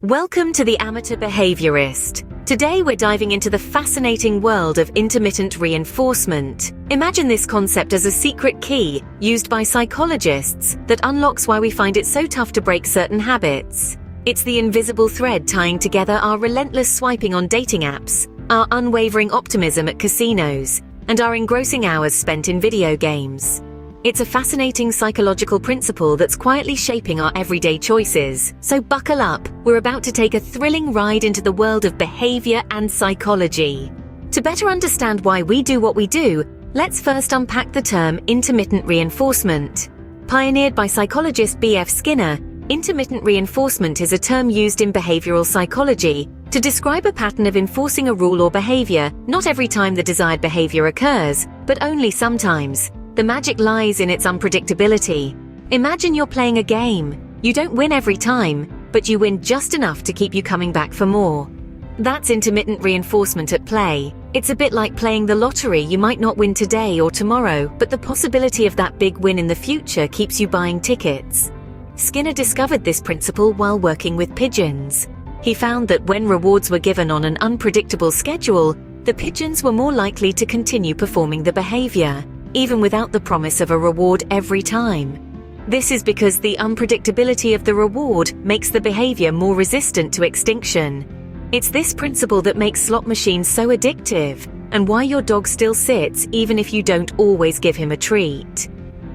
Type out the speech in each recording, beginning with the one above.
Welcome to the Amateur Behaviorist. Today we're diving into the fascinating world of intermittent reinforcement. Imagine this concept as a secret key used by psychologists that unlocks why we find it so tough to break certain habits. It's the invisible thread tying together our relentless swiping on dating apps, our unwavering optimism at casinos, and our engrossing hours spent in video games. It's a fascinating psychological principle that's quietly shaping our everyday choices. So buckle up, we're about to take a thrilling ride into the world of behavior and psychology. To better understand why we do what we do, let's first unpack the term intermittent reinforcement. Pioneered by psychologist B.F. Skinner, intermittent reinforcement is a term used in behavioral psychology to describe a pattern of enforcing a rule or behavior, not every time the desired behavior occurs, but only sometimes. The magic lies in its unpredictability. Imagine you're playing a game. You don't win every time, but you win just enough to keep you coming back for more. That's intermittent reinforcement at play. It's a bit like playing the lottery. You might not win today or tomorrow, but the possibility of that big win in the future keeps you buying tickets. Skinner discovered this principle while working with pigeons. He found that when rewards were given on an unpredictable schedule, the pigeons were more likely to continue performing the behavior, even without the promise of a reward every time. This is because the unpredictability of the reward makes the behavior more resistant to extinction. It's this principle that makes slot machines so addictive, and why your dog still sits even if you don't always give him a treat.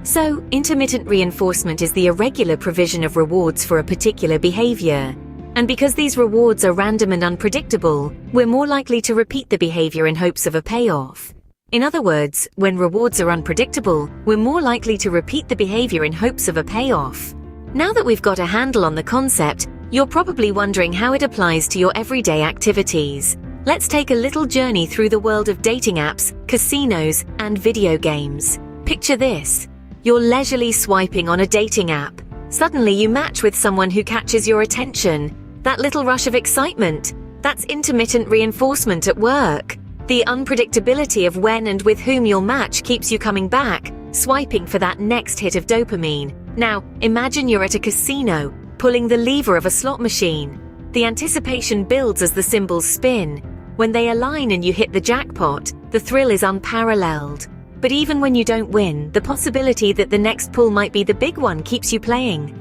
So, intermittent reinforcement is the irregular provision of rewards for a particular behavior. And because these rewards are random and unpredictable, we're more likely to repeat the behavior in hopes of a payoff. In other words, when rewards are unpredictable, we're more likely to repeat the behavior in hopes of a payoff. Now that we've got a handle on the concept, you're probably wondering how it applies to your everyday activities. Let's take a little journey through the world of dating apps, casinos, and video games. Picture this. You're leisurely swiping on a dating app. Suddenly you match with someone who catches your attention. That little rush of excitement, that's intermittent reinforcement at work. The unpredictability of when and with whom you'll match keeps you coming back, swiping for that next hit of dopamine. Now, imagine you're at a casino, pulling the lever of a slot machine. The anticipation builds as the symbols spin. When they align and you hit the jackpot, the thrill is unparalleled. But even when you don't win, the possibility that the next pull might be the big one keeps you playing.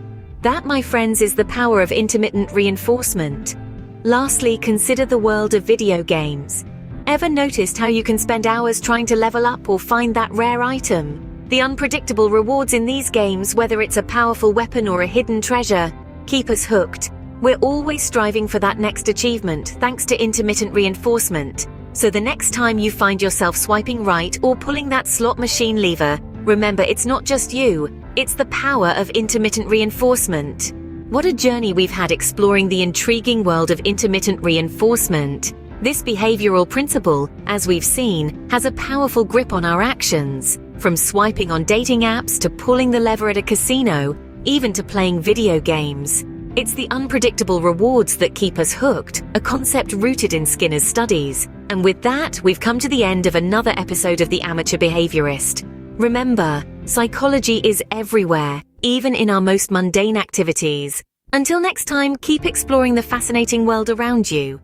That, my friends, is the power of intermittent reinforcement. Lastly, consider the world of video games. Ever noticed how you can spend hours trying to level up or find that rare item? The unpredictable rewards in these games, whether it's a powerful weapon or a hidden treasure, keep us hooked. We're always striving for that next achievement thanks to intermittent reinforcement. So the next time you find yourself swiping right or pulling that slot machine lever, remember it's not just you, it's the power of intermittent reinforcement. What a journey we've had exploring the intriguing world of intermittent reinforcement. This behavioral principle, as we've seen, has a powerful grip on our actions. From swiping on dating apps to pulling the lever at a casino, even to playing video games. It's the unpredictable rewards that keep us hooked, a concept rooted in Skinner's studies. And with that, we've come to the end of another episode of the Amateur Behaviorist. Remember, psychology is everywhere, even in our most mundane activities. Until next time, keep exploring the fascinating world around you.